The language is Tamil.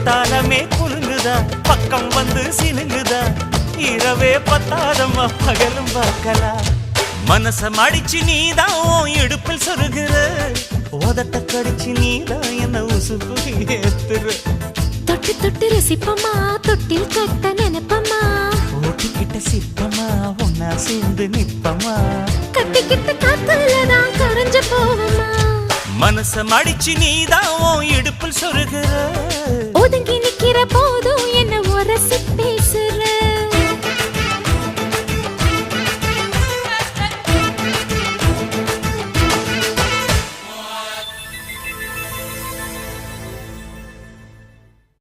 குத்தாலமே குலுங்குதா பக்கம் வந்து சினுங்குதா இரவே பத்தாதம்மா பகலும் பார்க்கலாம் மனச மடிச்சு நீதான் இடுப்பில் சொருகிற உதட்ட கடிச்சு நீதான் என்ன உசுப்பு ஏத்துற தொட்டு தொட்டு ரசிப்பமா தொட்டில் கட்ட நினைப்பமா ஓட்டிக்கிட்ட சிப்பமா ஒன்னா சேர்ந்து நிப்பமா கட்டிக்கிட்ட காத்துலதான் கரைஞ்சு போவமா மனச மடிச்சு நீதான் இடுப்பில் சொருகிற